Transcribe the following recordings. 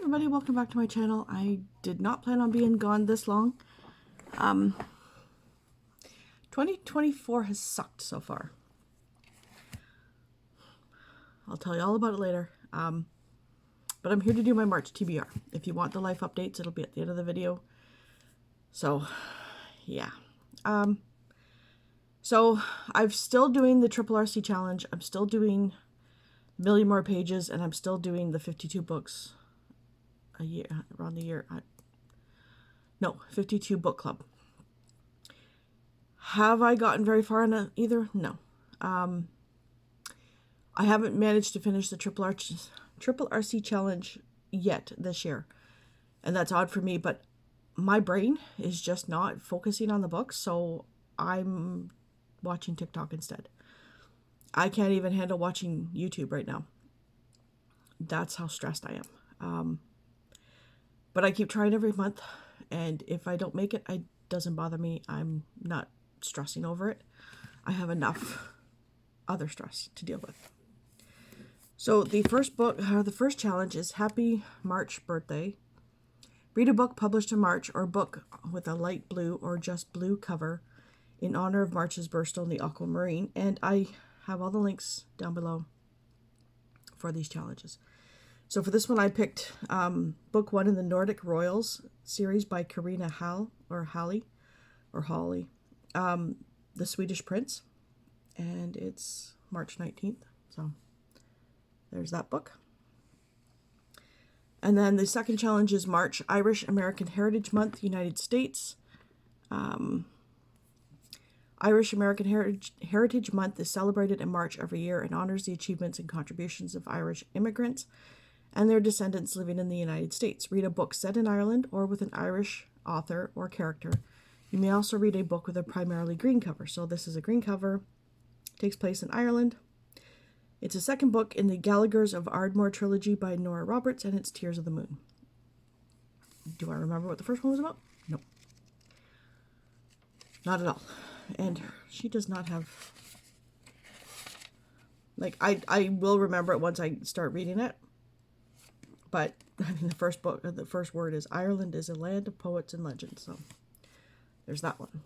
everybody, welcome back to my channel. I did not plan on being gone this long. 2024 has sucked so far. I'll tell you all about it later. But I'm here to do my March TBR. If you want the life updates, it'll be at the end of the video. So, yeah. So I'm still doing the Triple RC challenge. I'm still doing a million more pages, and I'm still doing the 52 books a year, around the year. No, 52 book club. Have I gotten very far on either? No. I haven't managed to finish the Triple RC challenge yet this year. And that's odd for me, but my brain is just not focusing on the books, so I'm watching TikTok instead. I can't even handle watching YouTube right now. That's how stressed I am. But I keep trying every month, and if I don't make it, it doesn't bother me. I'm not stressing over it. I have enough other stress to deal with. So the first challenge is Happy March Birthday. Read a book published in March, or book with a light blue or just blue cover in honor of March's birthstone, the aquamarine. And I have all the links down below for these challenges. So for this one, I picked book 1 in the Nordic Royals series by Karina Halley, The Swedish Prince. And it's March 19th. So there's that book. And then the second challenge is March Irish American Heritage Month, United States. Irish American Heritage Month is celebrated in March every year and honors the achievements and contributions of Irish immigrants and their descendants living in the United States. Read a book set in Ireland or with an Irish author or character. You may also read a book with a primarily green cover. So this is a green cover. It takes place in Ireland. It's a second book in the Gallaghers of Ardmore trilogy by Nora Roberts, and it's Tears of the Moon. Do I remember what the first one was about? No. Not at all. And she does not have... Like, I will remember it once I start reading it. But, I mean, the first word is Ireland is a land of poets and legends. So, there's that one.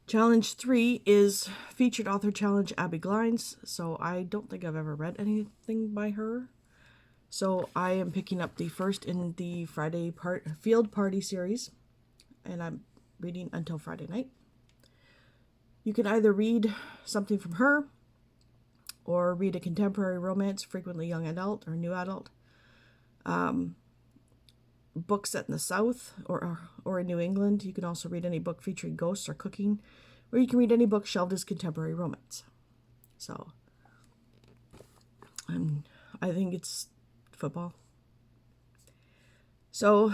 Challenge 3 is Featured Author Challenge Abby Glines. So, I don't think I've ever read anything by her. So, I am picking up the first in the Friday Field Party series. And I'm reading until Friday night. You can either read something from her, or read a contemporary romance, frequently young adult or new adult. Books set in the South or in New England. You can also read any book featuring ghosts or cooking, or you can read any book shelved as contemporary romance. So, I think it's football. So,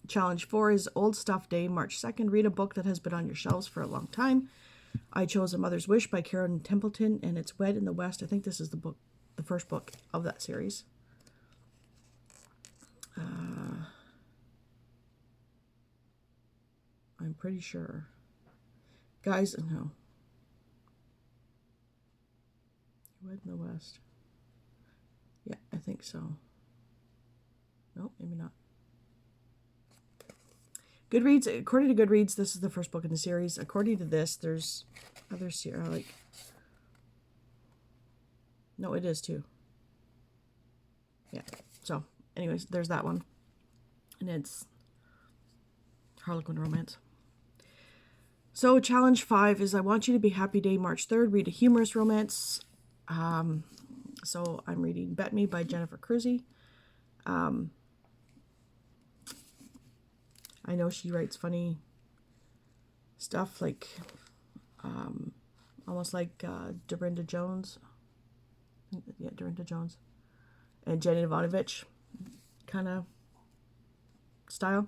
Challenge 4 is Old Stuff Day, March 2nd. Read a book that has been on your shelves for a long time. I chose A Mother's Wish by Karen Templeton, and it's Wed in the West. I think this is the first book of that series. I'm pretty sure. Guys, no. Wed in the West. Yeah, I think so. No, maybe not. Goodreads, according to Goodreads, this is the first book in the series. According to this, there's other series, no, it is too. Yeah, so, anyways, there's that one. And it's Harlequin romance. So, challenge 5 is I Want You to Be Happy Day, March 3rd. Read a humorous romance. So, I'm reading Bet Me by Jennifer Cruzy. I know she writes funny stuff, like, almost like Dorinda Jones. Yeah, Dorinda Jones. And Jenny Ivanovich kind of style.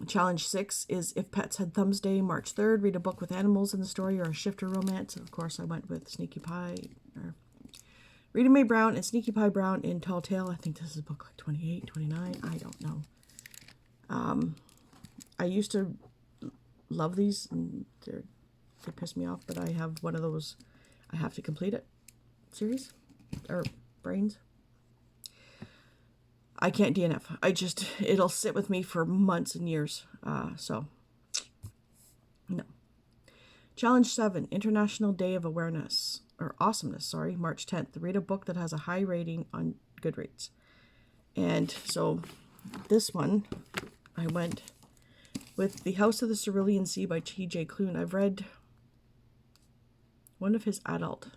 Challenge 6 is If Pets Had Thumbs Day, March 3rd. Read a book with animals in the story or a shifter romance. Of course, I went with Sneaky Pie, or Rita Mae Brown and Sneaky Pie Brown in Tall Tale. I think this is book like 28, 29. I don't know. I used to love these, and they piss me off, but I have one of those I have to complete it series. or brains. I can't DNF. It'll sit with me for months and years. So, no. Challenge 7, International Day of Awareness, or Awesomeness, sorry, March 10th. Read a book that has a high rating on Goodreads. And so this one, I went with The House of the Cerulean Sea by T.J. Klune. I've read one of his adult,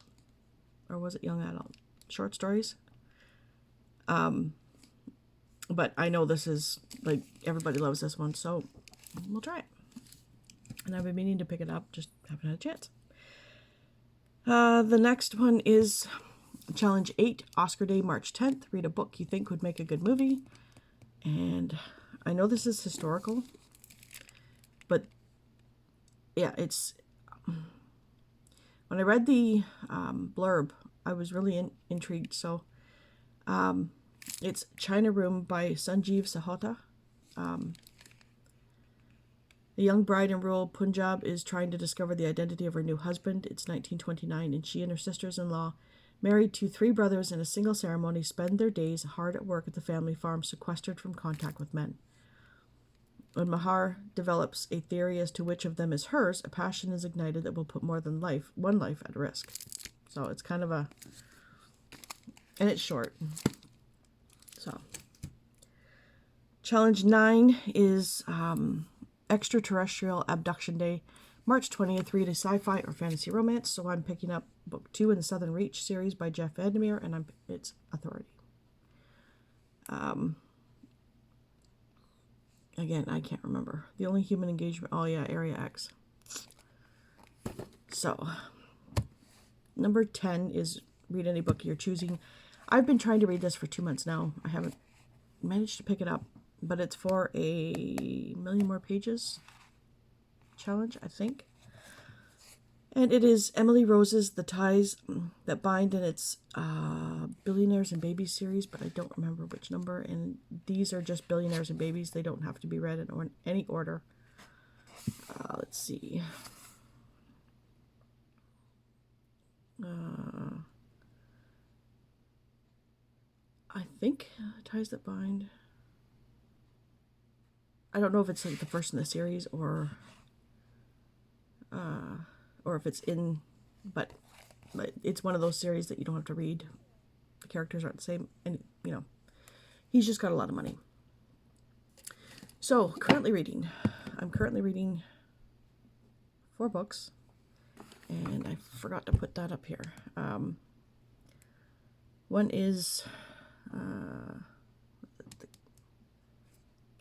or was it young adult, short stories. But I know this is, like, everybody loves this one, so we'll try it. And I've been meaning to pick it up, just haven't had a chance. The next one is Challenge 8, Oscar Day, March 10th. Read a book you think would make a good movie. And I know this is historical, but yeah, it's... When I read the blurb, I was really intrigued. So it's China Room by Sanjeev Sahota. The young bride in rural Punjab is trying to discover the identity of her new husband. It's 1929, and she and her sisters-in-law, married to 3 brothers in a single ceremony, spend their days hard at work at the family farm, sequestered from contact with men. When Mahar develops a theory as to which of them is hers, a passion is ignited that will put more than one life at risk. So it's kind of a... And it's short. So. Challenge 9 is... Extraterrestrial Abduction Day, March 20th. Read a sci-fi or fantasy romance. So I'm picking up book 2 in the Southern Reach series by Jeff Vandermeer, and it's Authority. Again, I can't remember. The Only Human Engagement. Oh yeah, Area X. So, number 10 is read any book you're choosing. I've been trying to read this for 2 months now. I haven't managed to pick it up. But it's for a million more pages challenge, I think. And it is Emily Rose's The Ties That Bind, and it's Billionaires and Babies series, but I don't remember which number. And these are just Billionaires and Babies. They don't have to be read in any order. Let's see. I think Ties That Bind... I don't know if it's like the first in the series or if it's in, but it's one of those series that you don't have to read. The characters aren't the same, and you know, he's just got a lot of money. So I'm currently reading 4 books, and I forgot to put that up here. One is The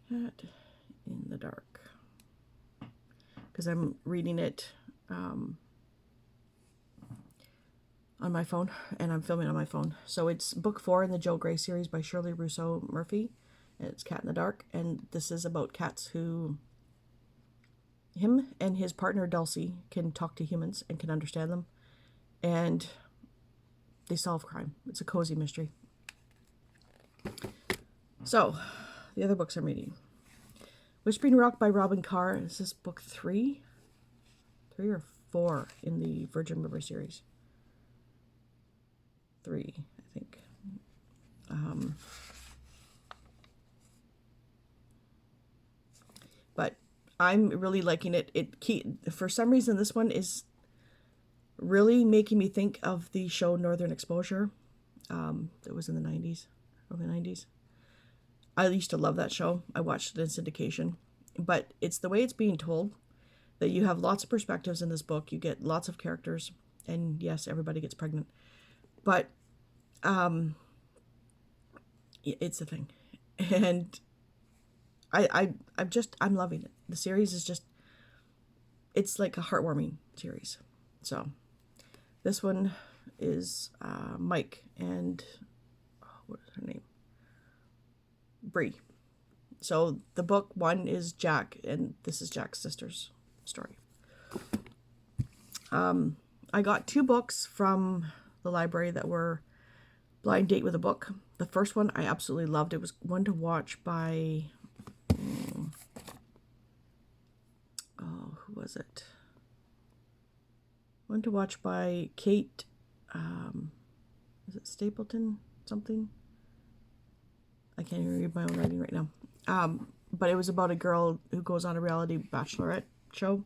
Cat in the Dark, because I'm reading it on my phone, and I'm filming on my phone. So it's book 4 in the Joe Gray series by Shirley Rousseau Murphy, and it's Cat in the Dark, and this is about cats who... Him and his partner Dulcie can talk to humans and can understand them, and they solve crime. It's a cozy mystery. So, the other books I'm reading. Whispering Rock by Robin Carr. This is book 3? 3 or 4 in the Virgin River series. 3, I think. But I'm really liking it. For some reason, this one is really making me think of the show Northern Exposure. That was in the 90s, early 90s. I used to love that show. I watched it in syndication. But it's the way it's being told, that you have lots of perspectives in this book. You get lots of characters. And yes, everybody gets pregnant. But it's a thing. And I'm loving it. The series is just, it's like a heartwarming series. So this one is Mike and, what is her name? Bree. So the book 1 is Jack, and this is Jack's sister's story. I got 2 books from the library that were blind date with a book. The first one I absolutely loved. It was one to watch by, who was it? One to watch by Kate Is it Stapleton something? I can't even read my own writing right now. But it was about a girl who goes on a reality bachelorette show.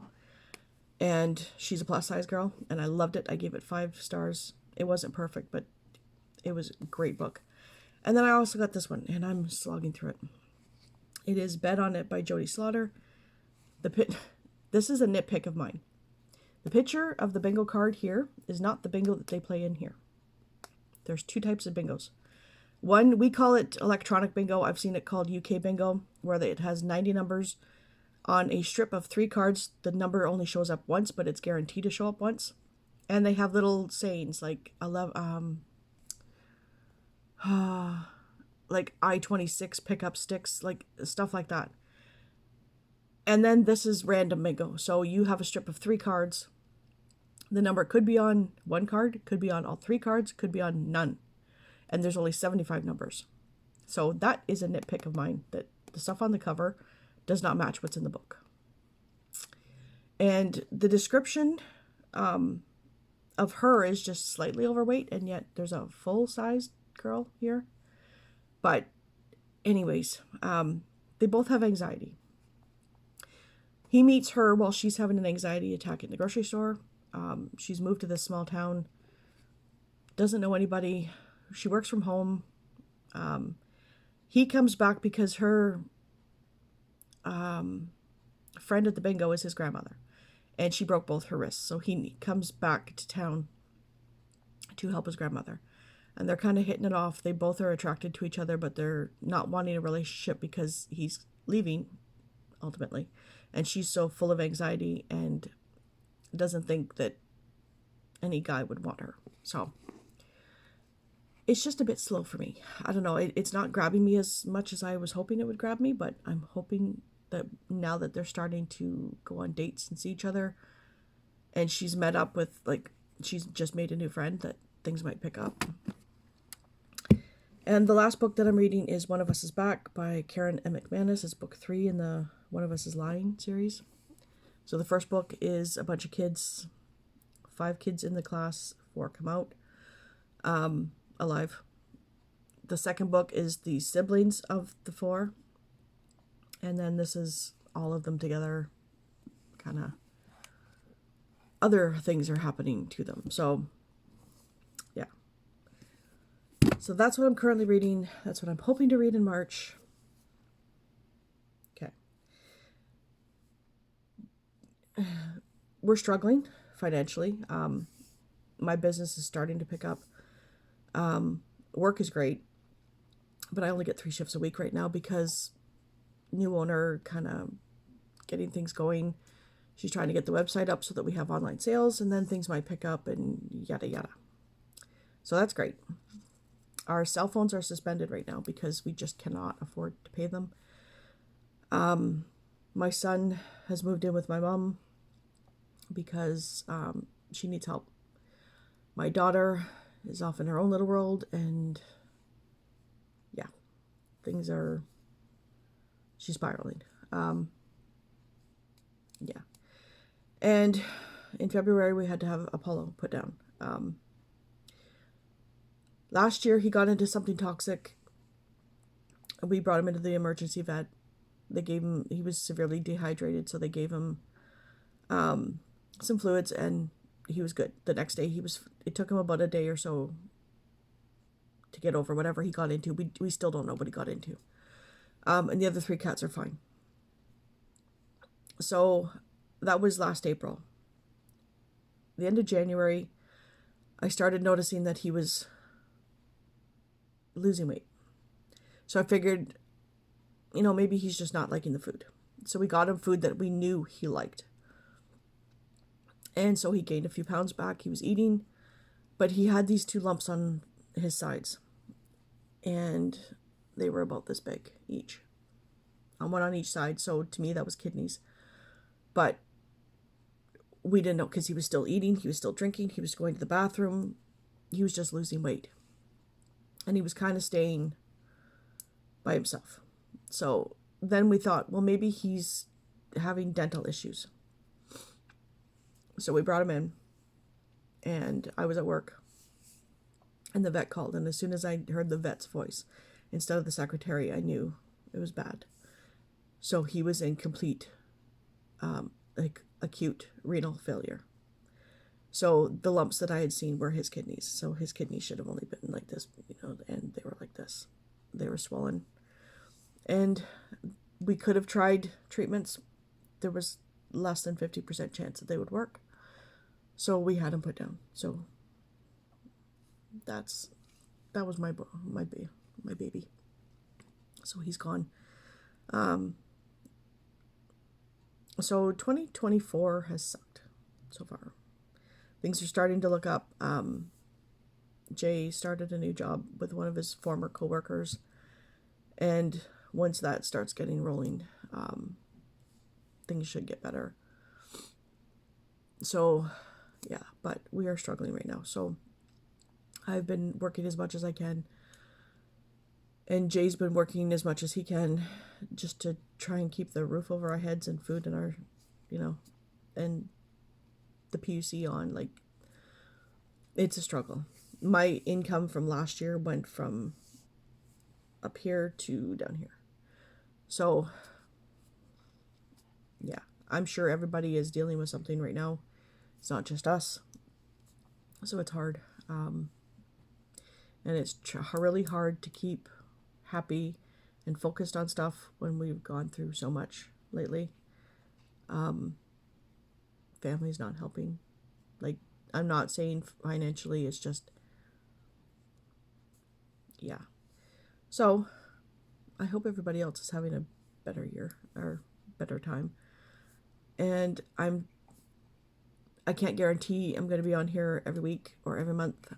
And she's a plus size girl. And I loved it. I gave it 5 stars. It wasn't perfect, but it was a great book. And then I also got this one, and I'm slogging through it. It is Bet on It by Jodie Slaughter. This is a nitpick of mine. The picture of the bingo card here is not the bingo that they play in here. There's 2 types of bingos. One, we call it electronic bingo. I've seen it called UK bingo, where it has 90 numbers on a strip of 3 cards. The number only shows up once, but it's guaranteed to show up once. And they have little sayings like like I-26 pickup sticks, like stuff like that. And then this is random bingo. So you have a strip of 3 cards. The number could be on 1 card, could be on all 3 cards, could be on none. And there's only 75 numbers. So that is a nitpick of mine, that the stuff on the cover does not match what's in the book. And the description of her is just slightly overweight, and yet there's a full-sized girl here. But anyways, they both have anxiety. He meets her while she's having an anxiety attack in the grocery store. She's moved to this small town, doesn't know anybody. She works from home. He comes back because her friend at the bingo is his grandmother, and she broke both her wrists. So he comes back to town to help his grandmother, and they're kind of hitting it off. They both are attracted to each other, but they're not wanting a relationship because he's leaving ultimately, and she's so full of anxiety and doesn't think that any guy would want her. So it's just a bit slow for me. I don't know. It's not grabbing me as much as I was hoping it would grab me, but I'm hoping that now that they're starting to go on dates and see each other, and she's met up with, she's just made a new friend, that things might pick up. And the last book that I'm reading is One of Us is Back by Karen M. McManus. It's book 3 in the One of Us is Lying series. So the first book is a bunch of kids, 5 kids in the class, 4 come out alive. The second book is the siblings of the 4. And then this is all of them together. Kind of other things are happening to them. So, yeah. So that's what I'm currently reading. That's what I'm hoping to read in March. Okay. We're struggling financially. My business is starting to pick up. Work is great, but I only get 3 shifts a week right now because new owner kind of getting things going. She's trying to get the website up so that we have online sales, and then things might pick up and yada yada. So that's great. Our cell phones are suspended right now because we just cannot afford to pay them. My son has moved in with my mom because she needs help. My daughter is off in her own little world, and yeah, she's spiraling. Yeah. And in February, we had to have Apollo put down. Last year, he got into something toxic. We brought him into the emergency vet. He was severely dehydrated, so they gave him some fluids, and he was good. The next day, it took him about a day or so to get over whatever he got into. We still don't know what he got into. And the other 3 cats are fine. So that was last April. The end of January, I started noticing that he was losing weight. So I figured, maybe he's just not liking the food. So we got him food that we knew he liked. And so he gained a few pounds back. He was eating, but he had these 2 lumps on his sides. And they were about this big each. One on each side. So to me, that was kidneys. But we didn't know because he was still eating. He was still drinking. He was going to the bathroom. He was just losing weight. And he was kind of staying by himself. So then we thought, well, maybe he's having dental issues. So we brought him in, and I was at work, And the vet called, and as soon as I heard the vet's voice instead of the secretary, I knew it was bad. So he was in complete, like, acute renal failure. So the lumps that I had seen were his kidneys. So his kidneys should have only been like this, and they were like this. They were swollen. And we could have tried treatments. There was less than 50% chance that they would work. So we had him put down. So that was my baby. So he's gone. So 2024 has sucked so far. Things are starting to look up. Jay started a new job with one of his former coworkers, and once that starts getting rolling, things should get better. So, yeah, but we are struggling right now. So I've been working as much as I can, and Jay's been working as much as he can just to try and keep the roof over our heads and food in our, and the PUC on. Like, it's a struggle. My income from last year went from up here to down here. So, yeah, I'm sure everybody is dealing with something right now. It's not just us. So it's hard. And it's really hard to keep happy and focused on stuff when we've gone through so much lately. Family's not helping. Like, I'm not saying financially, it's just, yeah. So I hope everybody else is having a better year or better time. And I can't guarantee I'm going to be on here every week or every month,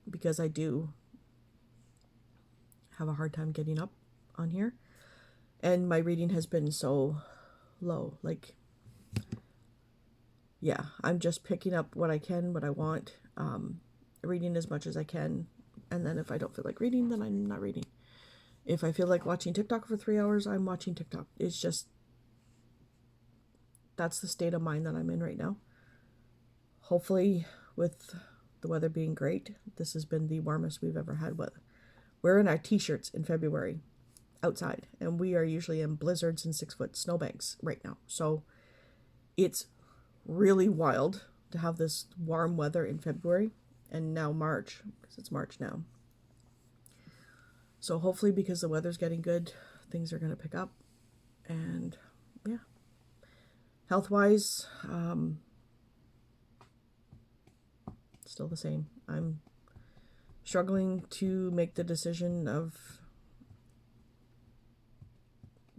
because I do have a hard time getting up on here. And my reading has been so low. Like, yeah, I'm just picking up what I can, what I want, reading as much as I can. And then if I don't feel like reading, then I'm not reading. If I feel like watching TikTok for 3 hours, I'm watching TikTok. It's just, that's the state of mind that I'm in right now. Hopefully, with the weather being great, this has been the warmest we've ever had. We're in our t-shirts in February outside, and we are usually in blizzards and 6-foot snowbanks right now. So it's really wild to have this warm weather in February, and now March, because it's March now. So hopefully, because the weather's getting good, things are going to pick up. And yeah, health-wise, still the same. I'm struggling to make the decision of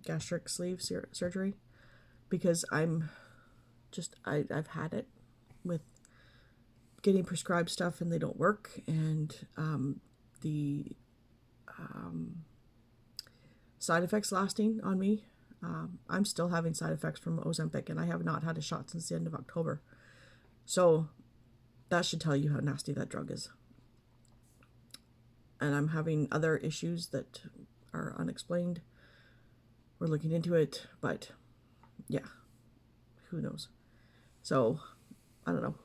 gastric sleeve surgery, because I've had it with getting prescribed stuff and they don't work, and the side effects lasting on me. I'm still having side effects from Ozempic, and I have not had a shot since the end of October. So that should tell you how nasty that drug is. And I'm having other issues that are unexplained. We're looking into it, but yeah, who knows? So I don't know.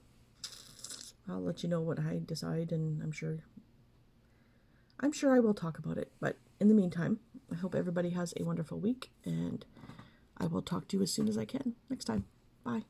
I'll let you know what I decide, and I'm sure I will talk about it. But in the meantime, I hope everybody has a wonderful week, and I will talk to you as soon as I can next time. Bye.